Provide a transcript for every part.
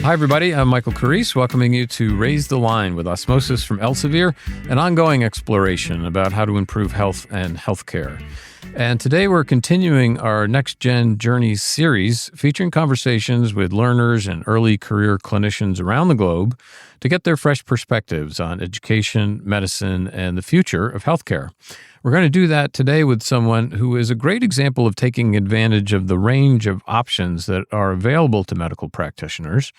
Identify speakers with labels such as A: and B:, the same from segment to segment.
A: Hi, everybody. I'm Michael Carrese, welcoming you to Raise the Line with Osmosis from Elsevier, an ongoing exploration about how to improve health and healthcare. And today we're continuing our NextGen Journeys series, featuring conversations with learners and early career clinicians around the globe to get their fresh perspectives on education, medicine, and the future of healthcare. We're going to do that today with someone who is a great example of taking advantage of the range of options that are available to medical practitioners.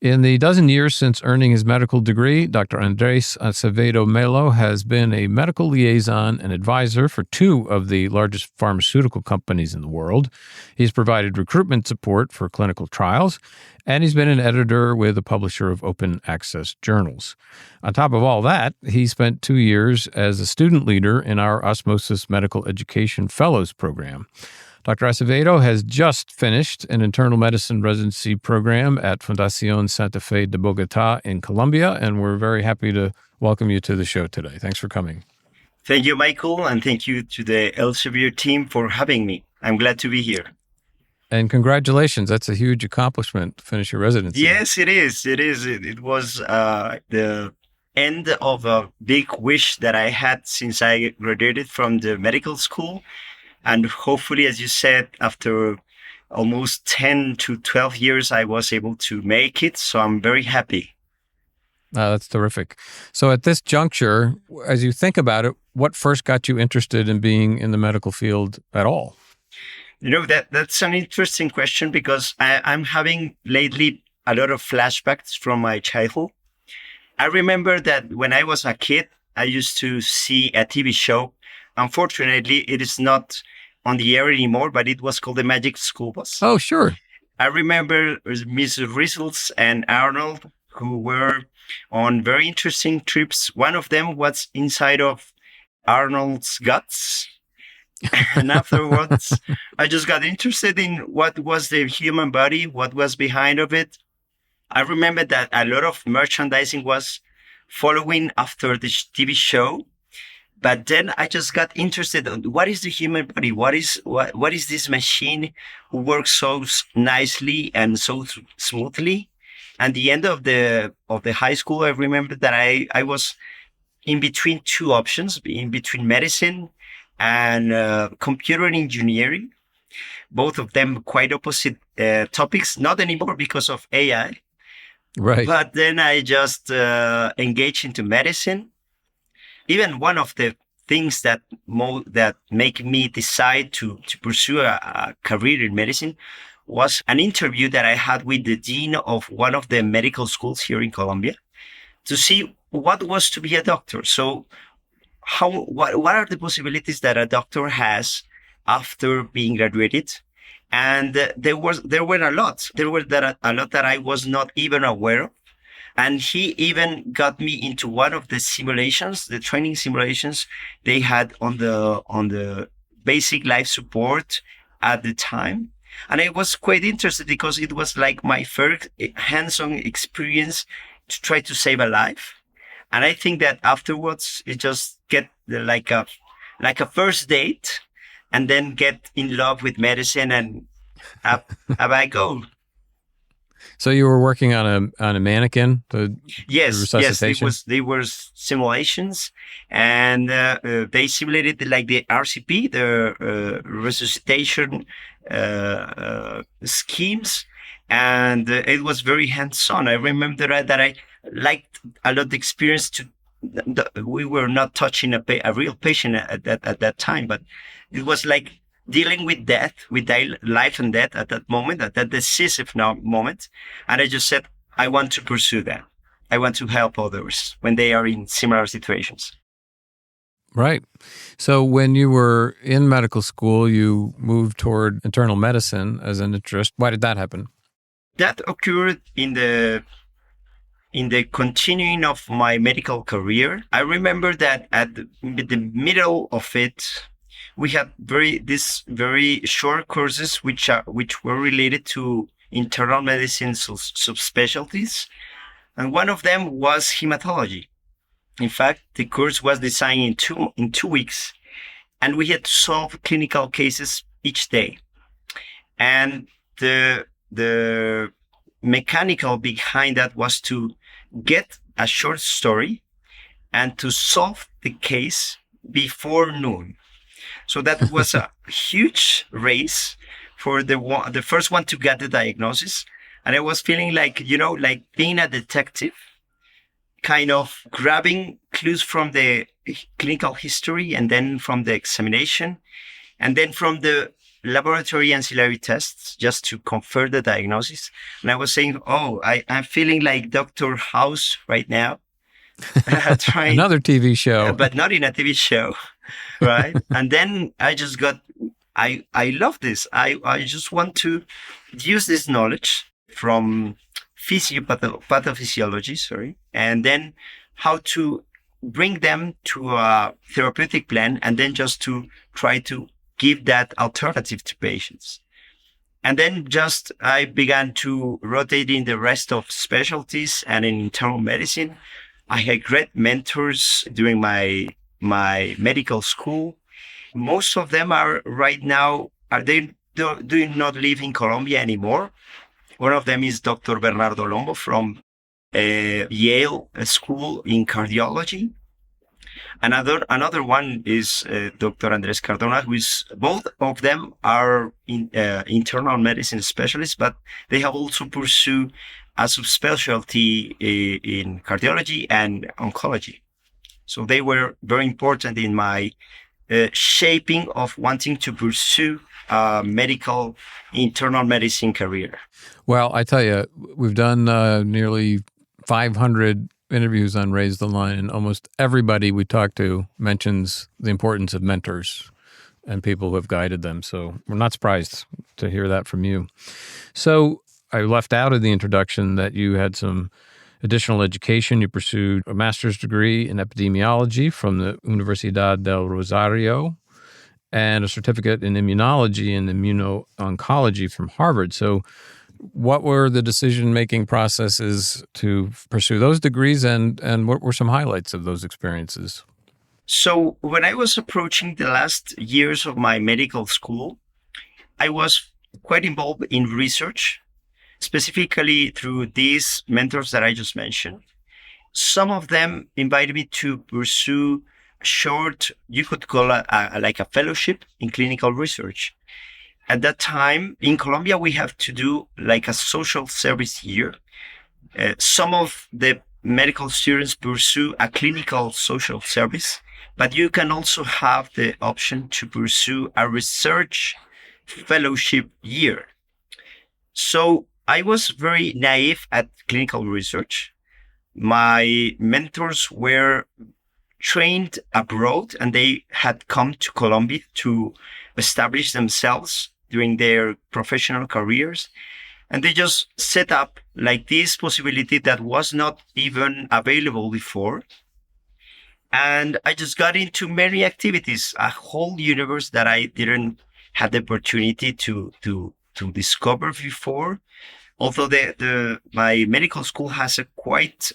A: In the dozen years since earning his medical degree, Dr. Andres Acevedo-Melo has been a medical liaison and advisor for two of the largest pharmaceutical companies in the world. He's provided recruitment support for clinical trials, and he's been an editor with a publisher of open access journals. On top of all that, he spent 2 years as a student leader in our Osmosis Medical Education Fellows program. Dr. Acevedo has just finished an internal medicine residency program at Fundación Santa Fe de Bogota in Colombia, and we're very happy to welcome you to the show today. Thanks for coming.
B: Thank you, Michael, and thank you to the Elsevier team for having me. I'm glad to be here.
A: And congratulations. That's a huge accomplishment to finish your residency.
B: Yes, it is. It was the end of a big wish that I had since I graduated from the medical school. And hopefully, as you said, after almost 10 to 12 years, I was able to make it. So I'm very happy.
A: That's terrific. So at this juncture, as you think about it, what first got you interested in being in the medical field at all?
B: You know, that's an interesting question because I'm having lately a lot of flashbacks from my childhood. I remember that when I was a kid, I used to see a TV show. Unfortunately, it is not on the air anymore, but it was called The Magic School Bus.
A: Oh, sure.
B: I remember Miss Rizzles and Arnold, who were on very interesting trips. One of them was inside of Arnold's guts. And afterwards, I just got interested in what was the human body, what was behind of it. I remember that a lot of merchandising was following after the TV show. But then I just got interested in what is the human body? What is this machine who works so nicely and so smoothly? At the end of the high school, I remember that I was in between two options, in between medicine and computer engineering, both of them quite opposite topics, not anymore because of AI.
A: Right.
B: But then I just engaged into medicine. Even one of the things that make me decide to pursue a career in medicine was an interview that I had with the dean of one of the medical schools here in Colombia to see what was to be a doctor. So what are the possibilities that a doctor has after being graduated? And there were a lot. There were a lot that I was not even aware of. And he even got me into one of the simulations, the training simulations they had on the basic life support at the time. And I was quite interested because it was like my first hands-on experience to try to save a life. And I think that afterwards, it just get like a first date and then get in love with medicine and up I go.
A: So you were working on a mannequin?
B: Yes, they were simulations, and they simulated like the RCP, the resuscitation schemes, and it was very hands-on. I remember that I liked a lot the experience. We were not touching a real patient at that time, but it was like dealing with death, with life and death at that moment, at that decisive moment. And I just said, I want to pursue that. I want to help others when they are in similar situations.
A: Right. So when you were in medical school, you moved toward internal medicine as an interest. Why did that happen?
B: That occurred in the continuing of my medical career. I remember that at the middle of it, we had these very short courses which were related to internal medicine subspecialties, and one of them was hematology. In fact, the course was designed in 2 weeks, and we had to solve clinical cases each day. And the mechanical behind that was to get a short story and to solve the case before noon. So that was a huge race for the first one to get the diagnosis. And I was feeling like, like being a detective, kind of grabbing clues from the clinical history and then from the examination and then from the laboratory ancillary tests just to confirm the diagnosis. And I was saying, I'm feeling like Dr. House right now. Trying,
A: another TV show.
B: But not in a TV show, right? And then I just got, I love this. I just want to use this knowledge from pathophysiology, and then how to bring them to a therapeutic plan, and then just to try to give that alternative to patients. And then just I began to rotate in the rest of specialties and in internal medicine. I had great mentors during my medical school. Most of them are right now, they do not live in Colombia anymore. One of them is Dr. Bernardo Lombo from Yale School in Cardiology. Another one is Dr. Andres Cardona, both of them are internal medicine specialists, but they have also pursued a subspecialty in cardiology and oncology. So they were very important in my shaping of wanting to pursue a medical internal medicine career.
A: Well, I tell you, we've done nearly 500 interviews on Raise the Line, and almost everybody we talk to mentions the importance of mentors and people who have guided them. So we're not surprised to hear that from you. So I left out of the introduction that you had some additional education. You pursued a master's degree in epidemiology from the Universidad del Rosario and a certificate in immunology and immuno-oncology from Harvard. So what were the decision-making processes to pursue those degrees, and what were some highlights of those experiences?
B: So when I was approaching the last years of my medical school, I was quite involved in research, specifically through these mentors that I just mentioned. Some of them invited me to pursue short, you could call it like a fellowship in clinical research. At that time in Colombia, we have to do like a social service year. Some of the medical students pursue a clinical social service, but you can also have the option to pursue a research fellowship year. So I was very naive at clinical research. My mentors were trained abroad and they had come to Colombia to establish themselves during their professional careers. And they just set up like this possibility that was not even available before. And I just got into many activities, a whole universe that I didn't have the opportunity to discover before. Although my medical school has a quite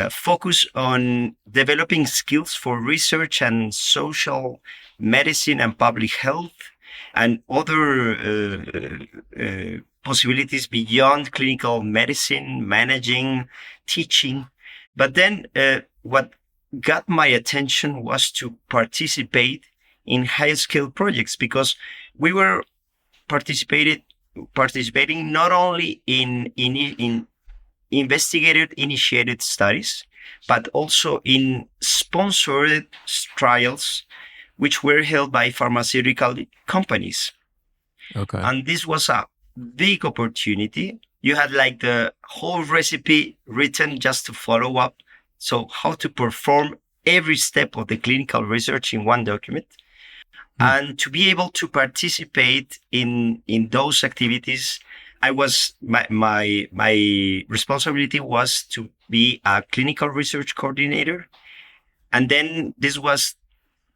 B: focus on developing skills for research and social medicine and public health and other possibilities beyond clinical medicine, managing, teaching. But then what got my attention was to participate in high-scale projects, because we were participating not only in investigator-initiated studies, but also in sponsored trials, which were held by pharmaceutical companies.
A: Okay.
B: And this was a big opportunity. You had like the whole recipe written just to follow up. So how to perform every step of the clinical research in one document. And to be able to participate in those activities, my responsibility was to be a clinical research coordinator. And then this was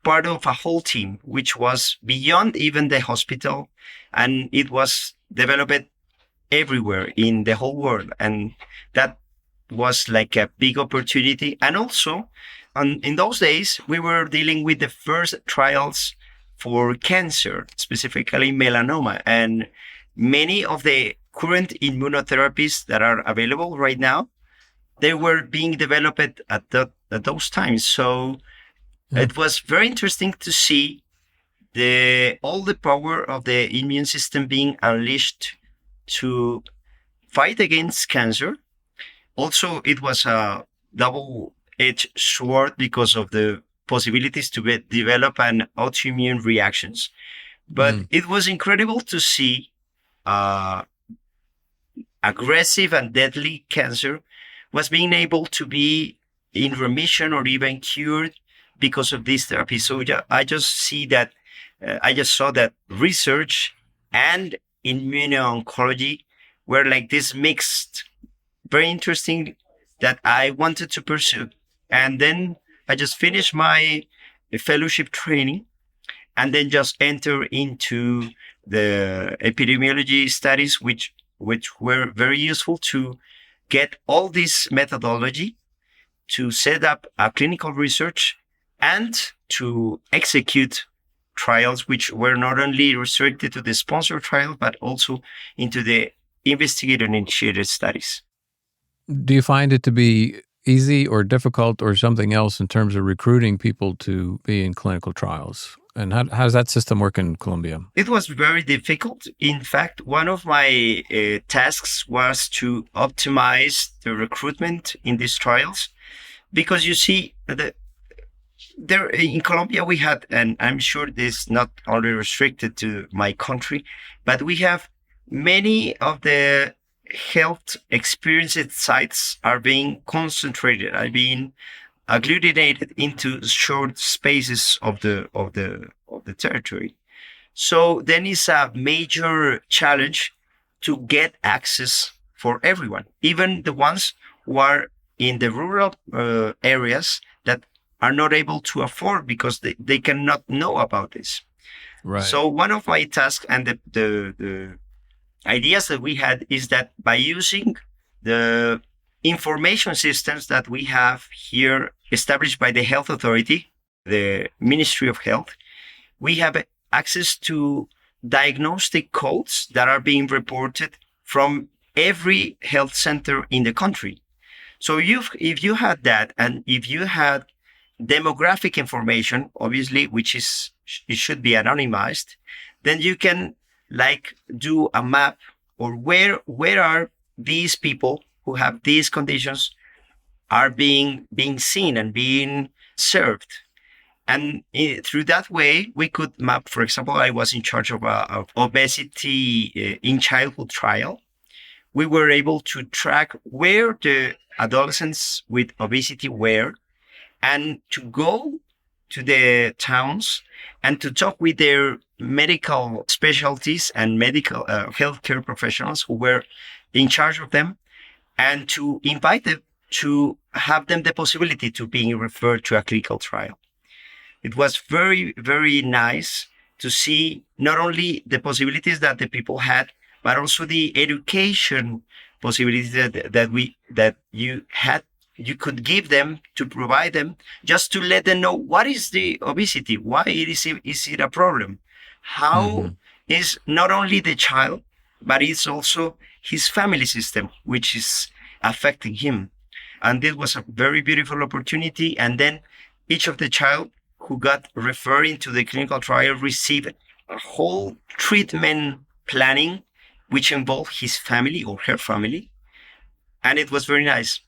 B: part of a whole team, which was beyond even the hospital. And it was developed everywhere in the whole world. And that was like a big opportunity. And also, in those days, we were dealing with the first trials for cancer, specifically melanoma. And many of the current immunotherapies that are available right now, they were being developed at those times. So it was very interesting to see all the power of the immune system being unleashed to fight against cancer. Also, it was a double-edged sword because of the possibilities to develop an autoimmune reactions. But it was incredible to see aggressive and deadly cancer was being able to be in remission or even cured because of this therapy. So I just saw that research and immuno-oncology were like this mixed, very interesting, that I wanted to pursue. And then I just finished my fellowship training and then just enter into the epidemiology studies, which were very useful to get all this methodology to set up a clinical research and to execute trials, which were not only restricted to the sponsor trial, but also into the investigator-initiated studies.
A: Do you find it to be easy or difficult or something else in terms of recruiting people to be in clinical trials? And how does that system work in Colombia?
B: It was very difficult. In fact, one of my tasks was to optimize the recruitment in these trials, because you see, there in Colombia we had, and I'm sure this is not only restricted to my country, but we have many of the health experienced sites are being concentrated, are being agglutinated into short spaces of the territory. So then it's a major challenge to get access for everyone, even the ones who are in the rural areas that are not able to afford because they cannot know about this.
A: Right.
B: So one of my tasks and the ideas that we had is that by using the information systems that we have here established by the health authority, the Ministry of Health, we have access to diagnostic codes that are being reported from every health center in the country. So if you had that, and if you had demographic information, obviously, it should be anonymized, then you can do a map, or where are these people who have these conditions are being seen and being served. And through that way, we could map, for example, I was in charge of obesity in childhood trial. We were able to track where the adolescents with obesity were, and to go to the towns and to talk with their medical specialties and medical healthcare professionals who were in charge of them, and to invite them to have them the possibility to being referred to a clinical trial. It was very, very nice to see not only the possibilities that the people had, but also the education possibilities that you could give them, to provide them, just to let them know what is the obesity, why is it a problem, how is not only the child, but it's also his family system, which is affecting him. And this was a very beautiful opportunity. And then each of the child who got referred into the clinical trial received a whole treatment planning, which involved his family or her family. And it was very nice.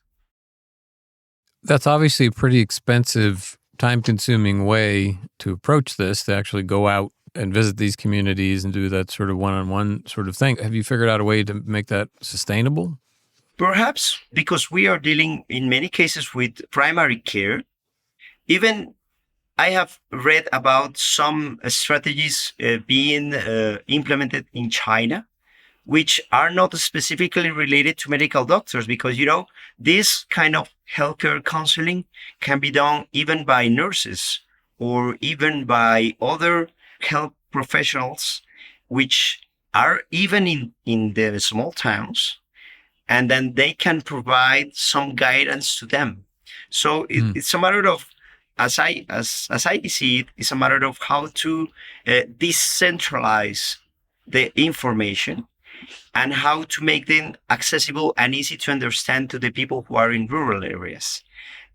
A: That's obviously a pretty expensive, time-consuming way to approach this, to actually go out and visit these communities and do that sort of one-on-one sort of thing. Have you figured out a way to make that sustainable?
B: Perhaps because we are dealing in many cases with primary care. Even I have read about some strategies being implemented in China, which are not specifically related to medical doctors, because, this kind of healthcare counseling can be done even by nurses or even by other health professionals, which are even in the small towns, and then they can provide some guidance to them. So it's a matter of, as I see it, it's a matter of how to decentralize the information and how to make them accessible and easy to understand to the people who are in rural areas.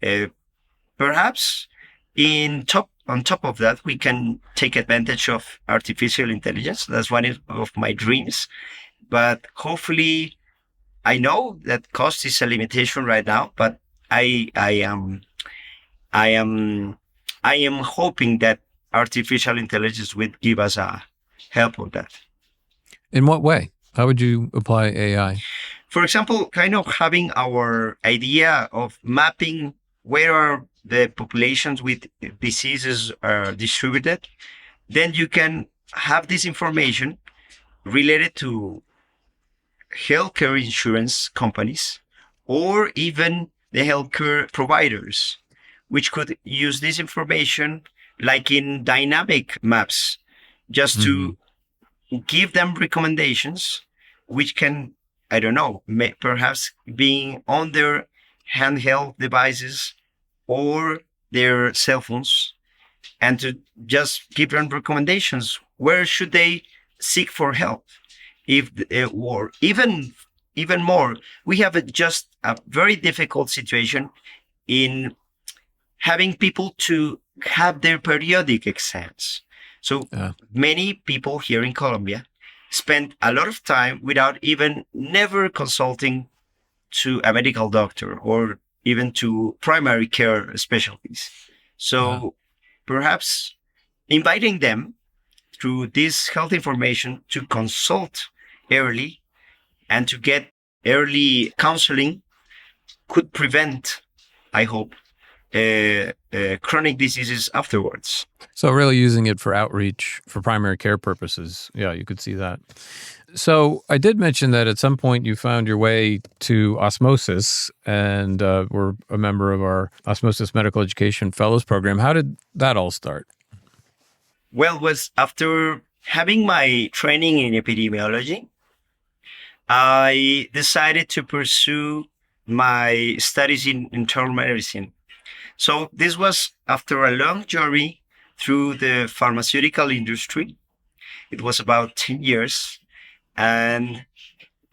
B: Uh, Perhaps on top of that, we can take advantage of artificial intelligence. That's one of my dreams. But hopefully, I know that cost is a limitation right now, but I I am I am hoping that artificial intelligence would give us a help of that.
A: In what way? How would you apply AI?
B: For example, kind of having our idea of mapping where are the populations with diseases are distributed, then you can have this information related to healthcare insurance companies or even the healthcare providers, which could use this information like in dynamic maps, just to give them recommendations, which can, I don't know, perhaps being on their handheld devices or their cell phones, and to just give them recommendations. Where should they seek for help? If or even more, we have just a very difficult situation in having people to have their periodic exams. So many people here in Colombia spend a lot of time without even never consulting to a medical doctor or even to primary care specialties. So perhaps inviting them through this health information to consult early and to get early counseling could prevent, I hope, chronic diseases afterwards.
A: So really using it for outreach for primary care purposes. Yeah, you could see that. So I did mention that at some point you found your way to Osmosis and were a member of our Osmosis Medical Education Fellows program. How did that all start?
B: Well, it was after having my training in epidemiology, I decided to pursue my studies in internal medicine. So this was after a long journey through the pharmaceutical industry. It was about 10 years. And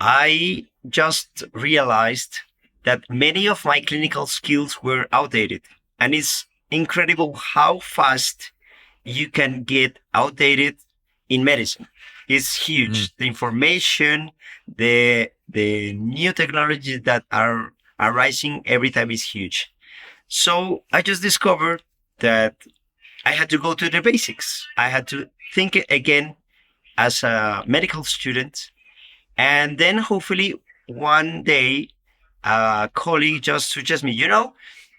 B: I just realized that many of my clinical skills were outdated. And it's incredible how fast you can get outdated in medicine. It's huge. The information, the new technologies that are arising every time is huge. So I just discovered that I had to go to the basics. I had to think again as a medical student. And then hopefully one day, a colleague just suggested me,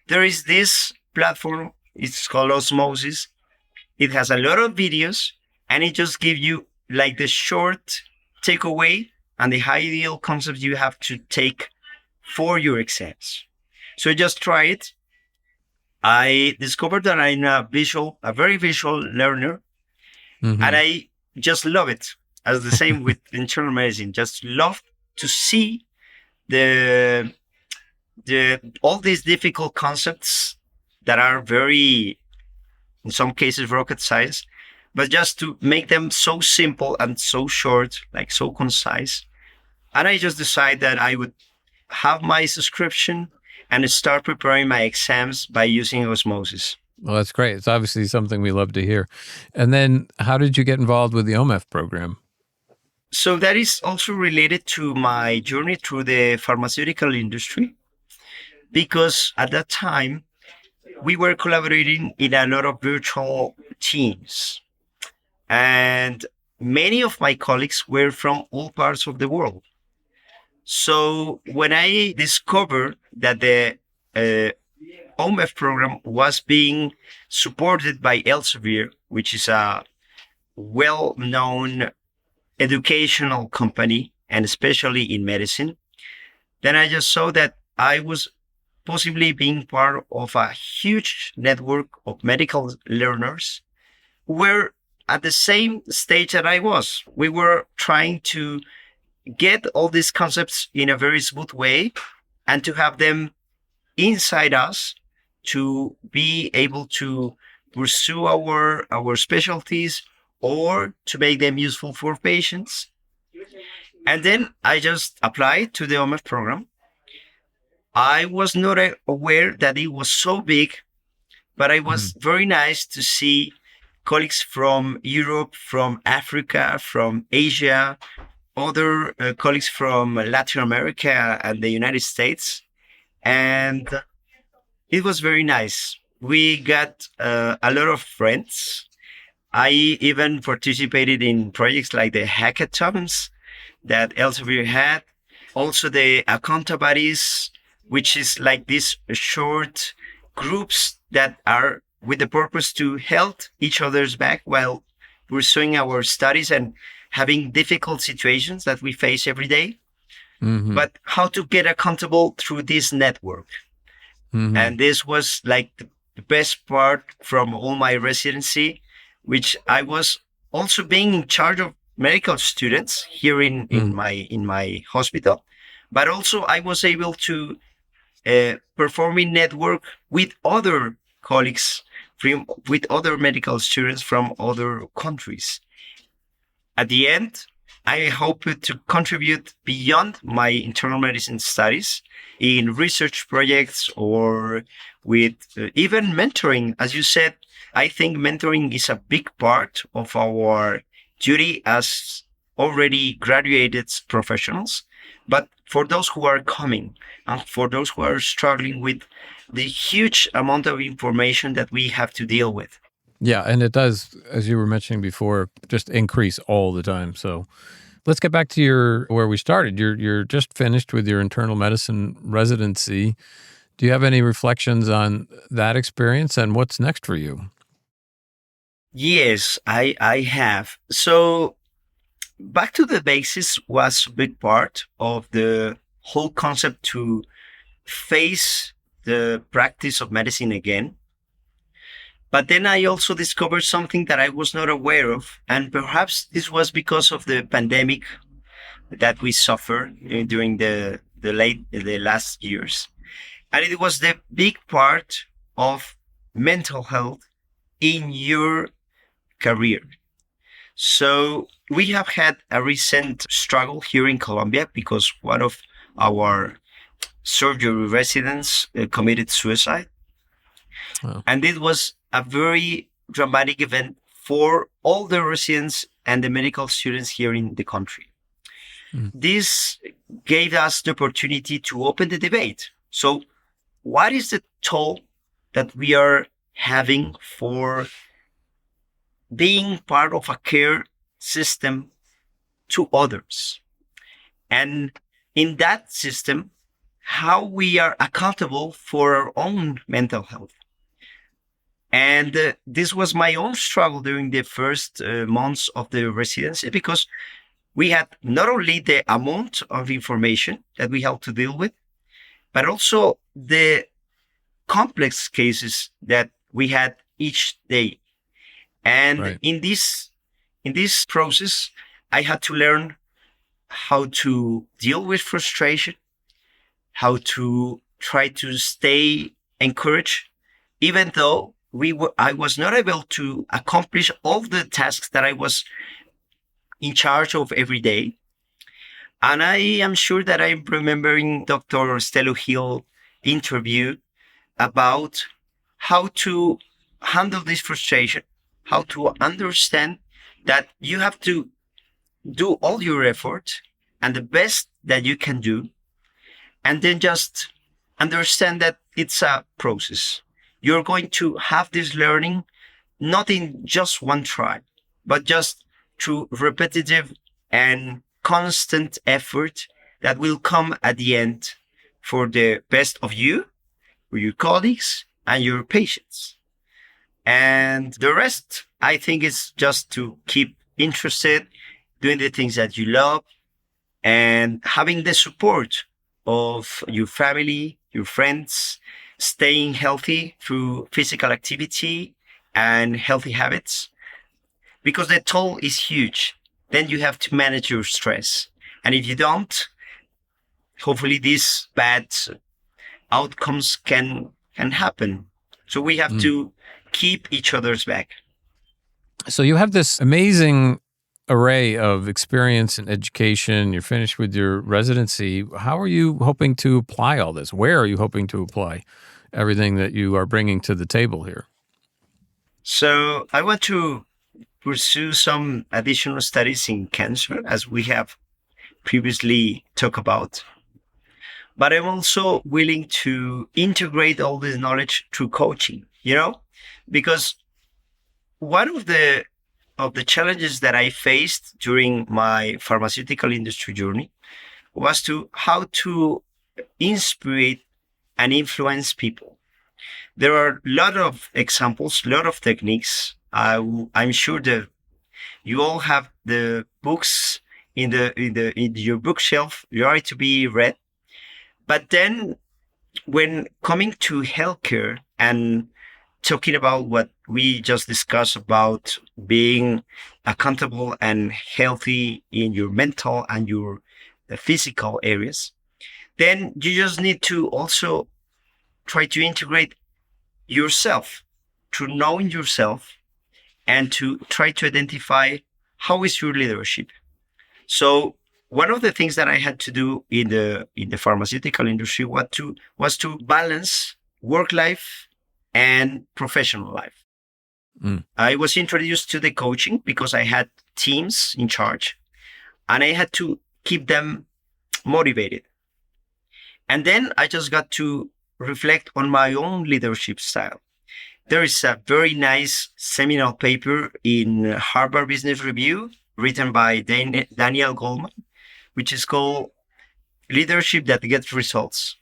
B: there is this platform. It's called Osmosis. It has a lot of videos and it just gives you like the short takeaway and the ideal concepts you have to take for your exams. So just try it. I discovered that I'm a very visual learner, and I just love it. As the same with internal medicine, just love to see all these difficult concepts that are very, in some cases, rocket science, but just to make them so simple and so short, like so concise. And I just decided that I would have my subscription and start preparing my exams by using Osmosis.
A: Well, that's great. It's obviously something we love to hear. And then how did you get involved with the OMEF program?
B: So that is also related to my journey through the pharmaceutical industry, because at that time, we were collaborating in a lot of virtual teams. And many of my colleagues were from all parts of the world. So when I discovered that the OMEF program was being supported by Elsevier, which is a well-known educational company, and especially in medicine, then I just saw that I was possibly being part of a huge network of medical learners who were at the same stage that I was. We were trying to get all these concepts in a very smooth way and to have them inside us to be able to pursue our specialties or to make them useful for patients. And then I just applied to the OMF program. I was not aware that it was so big, but it was very nice to see colleagues from Europe, from Africa, from Asia, other colleagues from Latin America and the United States. And it was very nice. We got a lot of friends. I even participated in projects like the hackathons that Elsevier had. Also the account buddies, which is like these short groups that are with the purpose to help each other's back while pursuing our studies and having difficult situations that we face every day. But how to get accountable through this network. And this was like the best part from all my residency, which I was also being in charge of medical students here in my hospital, but also I was able to perform in network with other colleagues, with other medical students from other countries. At the end, I hope to contribute beyond my internal medicine studies in research projects or with even mentoring. As you said, I think mentoring is a big part of our duty as already graduated professionals. But for those who are coming and for those who are struggling with the huge amount of information that we have to deal with.
A: Yeah, and it does, as you were mentioning before, just increase all the time. So let's get back to where we started. You're just finished with your internal medicine residency. Do you have any reflections on that experience and what's next for you?
B: Yes, I have. So back to the basics was a big part of the whole concept to face the practice of medicine again. But then I also discovered something that I was not aware of. And perhaps this was because of the pandemic that we suffered during the last years. And it was the big part of mental health in your career. So we have had a recent struggle here in Colombia because one of our surgery residents committed suicide. Wow. And it was a very dramatic event for all the residents and the medical students here in the country. This gave us the opportunity to open the debate. So what is the toll that we are having for being part of a care system to others? And in that system, how we are accountable for our own mental health. And this was my own struggle during the first months of the residency, because we had not only the amount of information that we had to deal with, but also the complex cases that we had each day. And in this process, I had to learn how to deal with frustration, how to try to stay encouraged, even though I was not able to accomplish all the tasks that I was in charge of every day. And I am sure that I'm remembering Dr. Stelo Hill interview about how to handle this frustration, how to understand that you have to do all your effort and the best that you can do, and then just understand that it's a process. You're going to have this learning not in just one try, but just through repetitive and constant effort that will come at the end for the best of you, for your colleagues, and your patients. And the rest, I think, is just to keep interested, doing the things that you love, and having the support of your family, your friends, staying healthy through physical activity and healthy habits, because the toll is huge. Then you have to manage your stress. And if you don't, hopefully these bad outcomes can happen. So we have to keep each other's back.
A: So you have this amazing array of experience and education, you're finished with your residency. How are you hoping to apply all this? Where are you hoping to apply everything that you are bringing to the table here?
B: So I want to pursue some additional studies in cancer, as we have previously talked about. But I'm also willing to integrate all this knowledge through coaching, because one of the challenges that I faced during my pharmaceutical industry journey was how to inspire and influence people. There are a lot of examples, a lot of techniques. I'm sure that you all have the books in your bookshelf ready to be read. But then, when coming to healthcare and talking about what we just discussed about being accountable and healthy in your mental and your physical areas, then you just need to also try to integrate yourself, to knowing yourself, and to try to identify how is your leadership. So one of the things that I had to do in the pharmaceutical industry was to balance work life and professional life. I was introduced to the coaching because I had teams in charge, and I had to keep them motivated. And then I just got to reflect on my own leadership style. There is a very nice seminal paper in Harvard Business Review written by Daniel Goleman, which is called Leadership That Gets Results.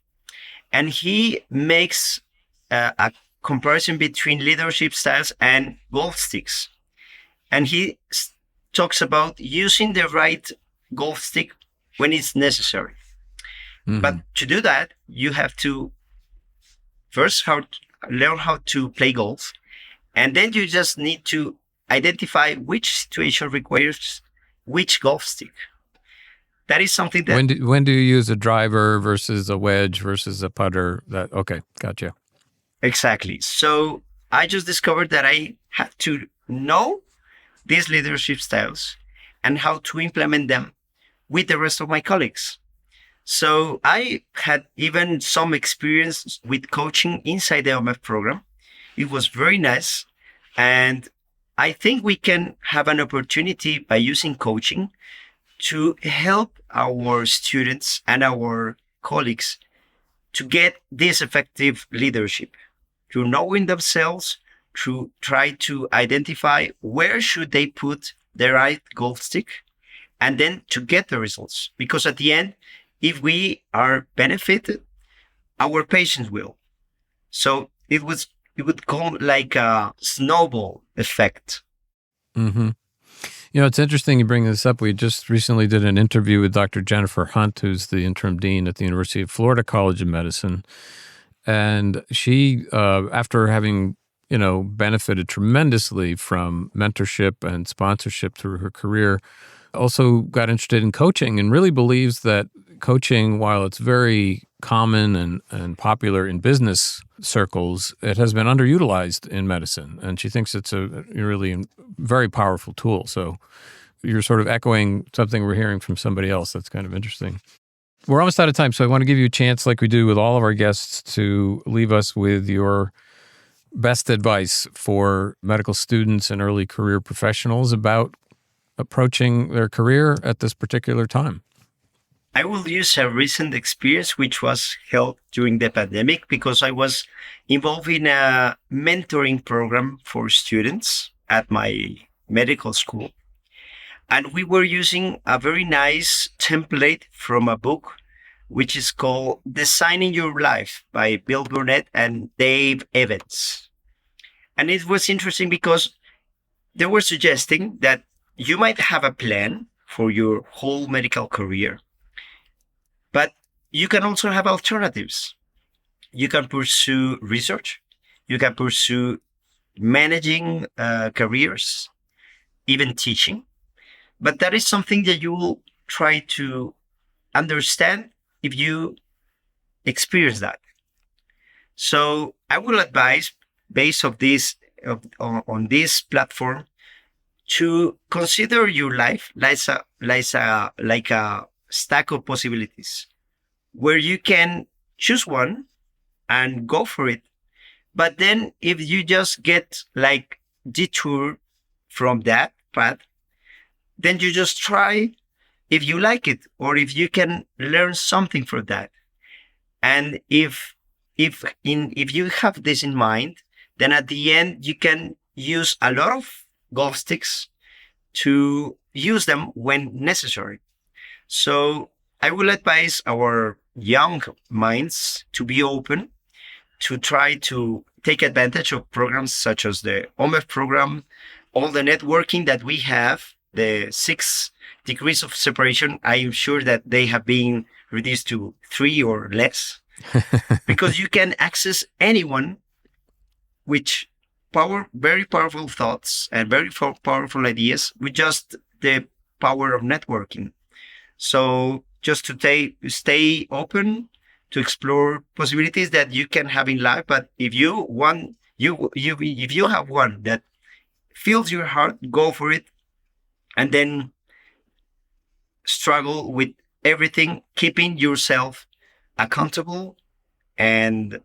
B: And he makes a comparison between leadership styles and golf sticks. And he talks about using the right golf stick when it's necessary. Mm-hmm. But to do that, you have to first learn how to play golf. And then you just need to identify which situation requires which golf stick. That is something that...
A: When do you use a driver versus a wedge versus a putter? Okay, gotcha.
B: Exactly. So I just discovered that I have to know these leadership styles and how to implement them with the rest of my colleagues. So I had even some experience with coaching inside the OMF program. It was very nice. And I think we can have an opportunity by using coaching to help our students and our colleagues to get this effective leadership, through knowing themselves, to try to identify where should they put the right golf stick, and then to get the results. Because at the end, if we are benefited, our patients will. So it would come like a snowball effect.
A: Mm-hmm. It's interesting you bring this up. We just recently did an interview with Dr. Jennifer Hunt, who's the interim dean at the University of Florida College of Medicine. And she, after having, benefited tremendously from mentorship and sponsorship through her career, also got interested in coaching and really believes that coaching, while it's very common and popular in business circles, it has been underutilized in medicine. And she thinks it's a really very powerful tool. So you're sort of echoing something we're hearing from somebody else. That's kind of interesting. We're almost out of time, so I want to give you a chance, like we do with all of our guests, to leave us with your best advice for medical students and early career professionals about approaching their career at this particular time.
B: I will use a recent experience which was held during the pandemic, because I was involved in a mentoring program for students at my medical school. And we were using a very nice template from a book, which is called Designing Your Life by Bill Burnett and Dave Evans. And it was interesting because they were suggesting that you might have a plan for your whole medical career, but you can also have alternatives. You can pursue research. You can pursue managing careers, even teaching. But that is something that you will try to understand if you experience that. So I will advise, based on this platform, to consider your life like a stack of possibilities where you can choose one and go for it. But then if you just get like detoured from that path, then you just try if you like it or if you can learn something from that. And if you have this in mind, then at the end you can use a lot of golf sticks to use them when necessary. So I will advise our young minds to be open, to try to take advantage of programs such as the OMEF program, all the networking that we have, the 6 degrees of separation. I am sure that they have been reduced to 3 or less because you can access anyone which very powerful thoughts and very powerful ideas with just the power of networking. So just to stay open to explore possibilities that you can have in life. But if you have one that fills your heart, go for it, and then struggle with everything, keeping yourself accountable and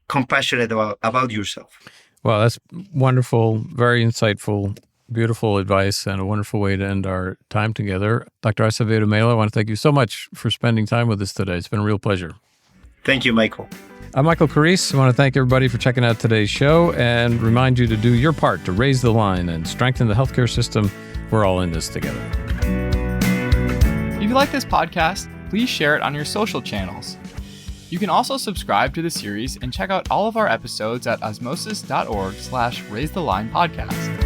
B: compassionate about yourself.
A: Well, that's wonderful, very insightful, beautiful advice, and a wonderful way to end our time together. Dr. Acevedo-Melo, I want to thank you so much for spending time with us today. It's been a real pleasure.
B: Thank you, Michael.
A: I'm Michael Carrese. I want to thank everybody for checking out today's show and remind you to do your part to raise the line and strengthen the healthcare system. We're all in this together.
C: If you like this podcast, please share it on your social channels. You can also subscribe to the series and check out all of our episodes at osmosis.org/raisethelines podcast.